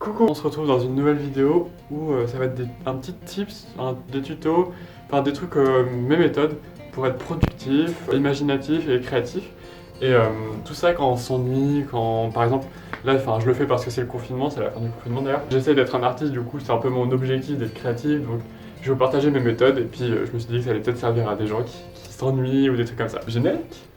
Coucou, on se retrouve dans une nouvelle vidéo où ça va être un petit tips, des tutos, enfin des trucs, mes méthodes pour être productif, imaginatif et créatif. Et tout ça quand on s'ennuie, quand par exemple, là je le fais parce que c'est le confinement, c'est la fin du confinement d'ailleurs. J'essaie d'être un artiste, du coup c'est un peu mon objectif d'être créatif, donc je vais vous partager mes méthodes et puis je me suis dit que ça allait peut-être servir à des gens qui s'ennuient ou des trucs comme ça. Générique.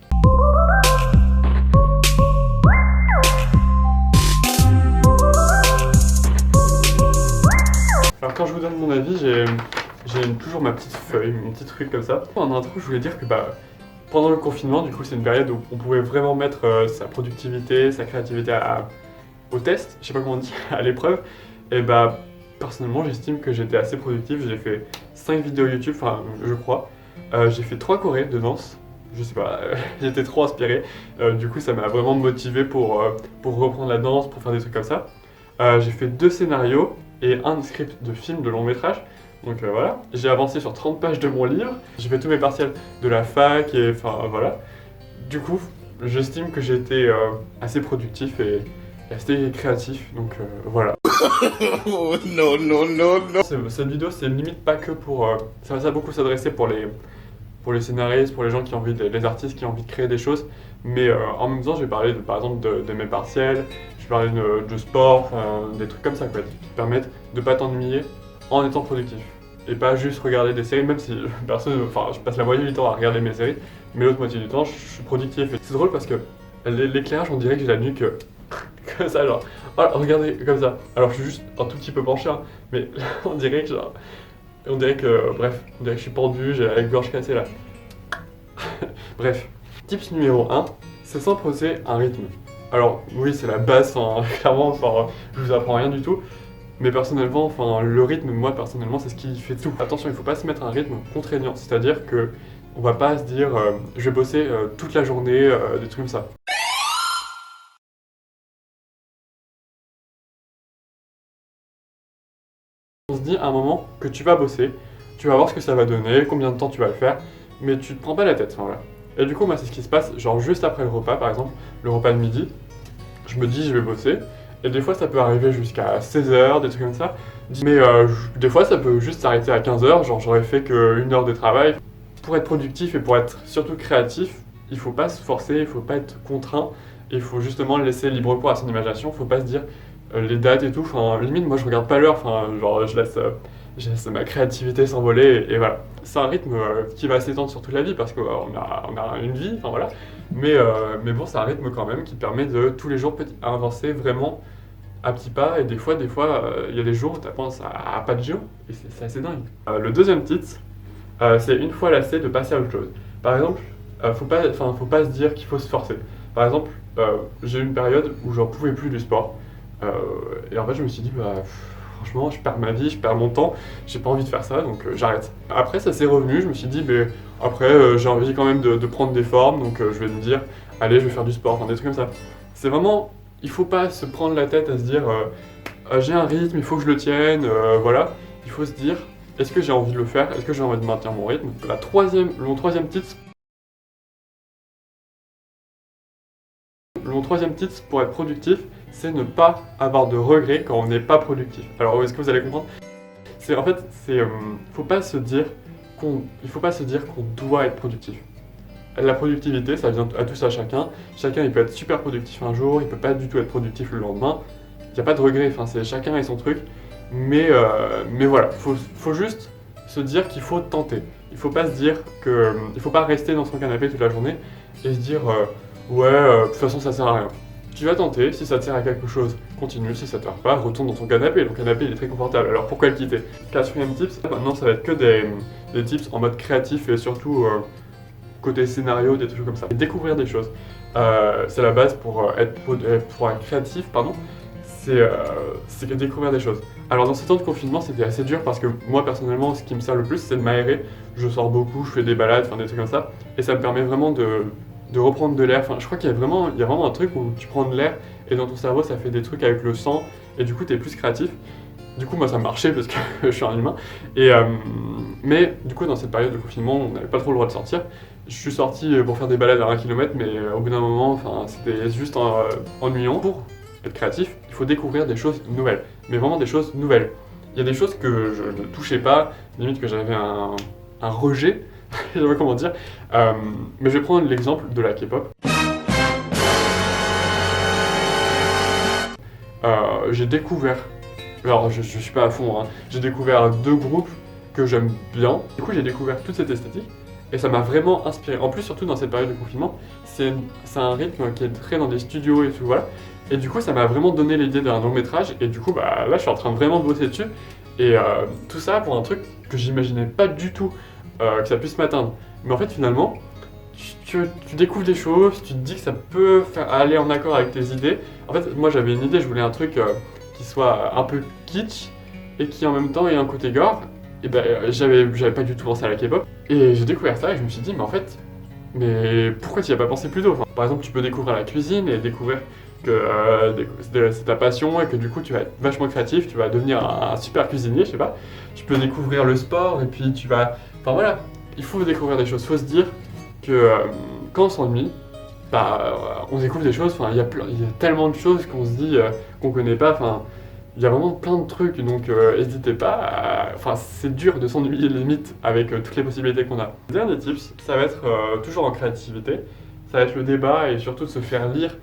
Alors quand je vous donne mon avis, j'ai toujours ma petite feuille, mon petit truc comme ça. En intro, je voulais dire que pendant le confinement, du coup c'est une période où on pouvait vraiment mettre sa productivité, sa créativité au test, je sais pas comment on dit, à l'épreuve. Et personnellement j'estime que j'étais assez productif, j'ai fait 5 vidéos YouTube, enfin je crois. J'ai fait 3 chorés de danse, je sais pas, j'étais trop inspiré. Du coup ça m'a vraiment motivé pour reprendre la danse, pour faire des trucs comme ça. J'ai fait 2 scénarios et un script de film de long métrage. Donc voilà, j'ai avancé sur 30 pages de mon livre, j'ai fait tous mes partiels de la fac et enfin voilà. Du coup, j'estime que j'ai été assez productif et assez créatif, donc voilà. Oh non, non, non, non. Cette vidéo, c'est limite pas que pour... ça va beaucoup s'adresser pour les scénaristes, pour les gens qui ont envie les artistes qui ont envie de créer des choses. Mais en même temps, je vais parler par exemple de mes partiels, je vais parler de sport, des trucs comme ça quoi, qui te permettent de pas t'ennuyer en étant productif. Et pas juste regarder des séries, même si je passe la moitié du temps à regarder mes séries, mais l'autre moitié du temps, je suis productif. C'est drôle parce que l'éclairage, on dirait que j'ai la nuque comme ça, genre, oh, regardez, comme ça. Alors je suis juste un tout petit peu penché, hein, mais là, on dirait que bref, on dirait que je suis pendu, j'ai la gorge cassée là. Bref, tips numéro 1, c'est s'imposer un rythme. Alors oui, c'est la base, clairement, je vous apprends rien du tout. Mais personnellement, le rythme, moi personnellement, c'est ce qui fait tout. Attention, il ne faut pas se mettre un rythme contraignant, c'est-à-dire que on va pas se dire je vais bosser toute la journée, des trucs comme ça. On se dit à un moment que tu vas bosser, tu vas voir ce que ça va donner, combien de temps tu vas le faire, mais tu te prends pas la tête, voilà. Et du coup, moi, c'est ce qui se passe, genre juste après le repas, par exemple, le repas de midi, je me dis je vais bosser, et des fois ça peut arriver jusqu'à 16h, des trucs comme ça, mais des fois ça peut juste s'arrêter à 15h, genre j'aurais fait qu'une heure de travail. Pour être productif et pour être surtout créatif, il faut pas se forcer, il faut pas être contraint, il faut justement laisser libre cours à son imagination, faut pas se dire les dates et tout, limite moi je regarde pas l'heure, genre je laisse ma créativité s'envoler et voilà. C'est un rythme qui va s'étendre sur toute la vie parce qu'on a une vie, voilà. Mais bon, c'est un rythme quand même qui permet de tous les jours avancer vraiment à petits pas et des fois, il y a des jours où tu penses à pas de géant et c'est assez dingue. Le deuxième tips, c'est une fois lassé de passer à autre chose. Par exemple, faut pas se dire qu'il faut se forcer. Par exemple, j'ai eu une période où j'en pouvais plus du sport et en fait je me suis dit franchement, je perds ma vie, je perds mon temps, j'ai pas envie de faire ça, donc j'arrête. Après, ça s'est revenu, je me suis dit, après, j'ai envie quand même de prendre des formes, donc je vais me dire, allez, je vais faire du sport, des trucs comme ça. C'est vraiment, il faut pas se prendre la tête à se dire, j'ai un rythme, il faut que je le tienne, voilà. Il faut se dire, est-ce que j'ai envie de le faire, est-ce que j'ai envie de maintenir mon rythme. Mon troisième tips pour être productif, c'est ne pas avoir de regrets quand on n'est pas productif. Alors, est-ce que vous allez comprendre? Faut pas se dire qu'on doit être productif. La productivité, ça vient à tous à chacun. Chacun, il peut être super productif un jour, il peut pas du tout être productif le lendemain. Il n'y a pas de regret, c'est chacun et son truc. Mais voilà, faut juste se dire qu'il faut tenter. Il faut pas se dire il faut pas rester dans son canapé toute la journée et se dire de toute façon ça sert à rien. Tu vas tenter, si ça te sert à quelque chose, continue, si ça te sert pas, retourne dans ton canapé, le canapé il est très confortable, alors pourquoi le quitter? Quatrième tips, maintenant ça va être que des tips en mode créatif et surtout côté scénario, des trucs comme ça. Découvrir des choses, c'est la base pour être créatif, pardon, c'est que découvrir des choses. Alors dans ces temps de confinement c'était assez dur parce que moi personnellement ce qui me sert le plus c'est de m'aérer, je sors beaucoup, je fais des balades, des trucs comme ça, et ça me permet vraiment de reprendre de l'air. Je crois qu'il y a vraiment un truc où tu prends de l'air et dans ton cerveau ça fait des trucs avec le sang et du coup t'es plus créatif. Du coup moi ça marchait parce que je suis un humain. Mais du coup dans cette période de confinement on n'avait pas trop le droit de sortir. Je suis sorti pour faire des balades à 1 km mais au bout d'un moment c'était juste ennuyant. Pour être créatif, il faut découvrir des choses nouvelles. Mais vraiment des choses nouvelles. Il y a des choses que je ne touchais pas, limite que j'avais un rejet, je sais pas comment dire. Mais je vais prendre l'exemple de la K-pop. J'ai découvert, alors je suis pas à fond, hein, j'ai découvert 2 groupes que j'aime bien. Du coup j'ai découvert toute cette esthétique et ça m'a vraiment inspiré. En plus surtout dans cette période de confinement, c'est un rythme qui est très dans des studios et tout, voilà. Et du coup ça m'a vraiment donné l'idée d'un long métrage et du coup bah là je suis en train de vraiment bosser dessus. Et tout ça pour un truc que j'imaginais pas du tout que ça puisse m'atteindre. Mais en fait finalement, tu découvres des choses, tu te dis que ça peut aller en accord avec tes idées. En fait, moi j'avais une idée, je voulais un truc qui soit un peu kitsch et qui en même temps ait un côté gore. Et ben j'avais pas du tout pensé à la K-pop. Et j'ai découvert ça et je me suis dit, mais en fait, mais pourquoi tu y as pas pensé plus tôt? Enfin, par exemple, tu peux découvrir la cuisine et découvrir que c'est ta passion et que du coup tu vas être vachement créatif, tu vas devenir un super cuisinier, je sais pas. Tu peux découvrir le sport et puis tu vas... Enfin voilà, il faut découvrir des choses, faut se dire que quand on s'ennuie, bah, on découvre des choses, enfin, il y a tellement de choses qu'on se dit qu'on connaît pas, enfin, il y a vraiment plein de trucs, donc n'hésitez pas, enfin, c'est dur de s'ennuyer limite avec toutes les possibilités qu'on a. Le dernier tips, ça va être toujours en créativité, ça va être le débat et surtout de se faire lire.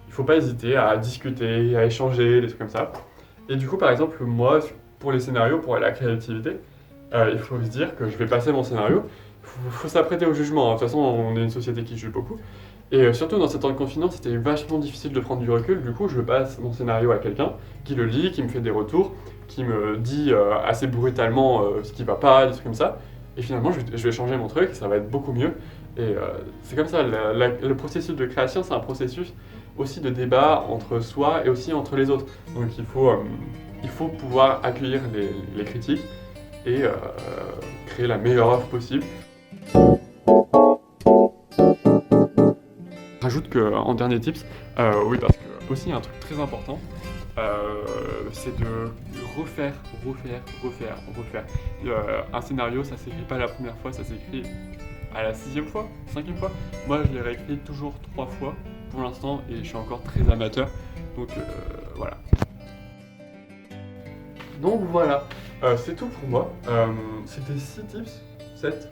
Il faut pas hésiter à discuter, à échanger, des trucs comme ça. Et du coup, par exemple, moi, pour les scénarios, pour la créativité, il faut se dire que je vais passer mon scénario. Faut s'apprêter au jugement, hein. De toute façon, on est une société qui juge beaucoup. Et surtout dans ces temps de confinement, c'était vachement difficile de prendre du recul. Du coup, je passe mon scénario à quelqu'un qui le lit, qui me fait des retours, qui me dit assez brutalement ce qui va pas, des trucs comme ça. Et finalement, je vais changer mon truc, ça va être beaucoup mieux. Et c'est comme ça, le processus de création, c'est un processus aussi de débat entre soi et aussi entre les autres. Donc il faut pouvoir accueillir les critiques et créer la meilleure œuvre possible. J'ajoute qu'en dernier tips, oui, parce que aussi un truc très important, c'est de refaire. Un scénario, ça s'écrit pas la première fois, ça s'écrit à la 6e fois, 5e fois. Moi, je l'ai réécrit toujours 3 fois pour l'instant et je suis encore très amateur. Donc voilà. Donc voilà, c'est tout pour moi. C'était 6 tips, 7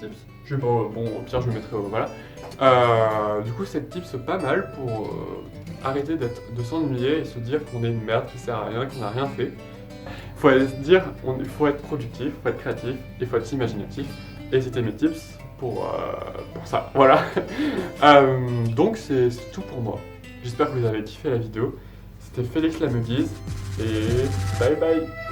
tips. Je sais pas, bon, au pire je le mettrai, voilà. Du coup, 7 tips pas mal pour arrêter de s'ennuyer et se dire qu'on est une merde qui sert à rien, qu'on n'a rien fait. Faut aller se dire, il faut être productif, faut être créatif, il faut être imaginatif. Et c'était mes tips pour ça, voilà. Donc c'est tout pour moi. J'espère que vous avez kiffé la vidéo. C'était Félix Lameguise et bye bye.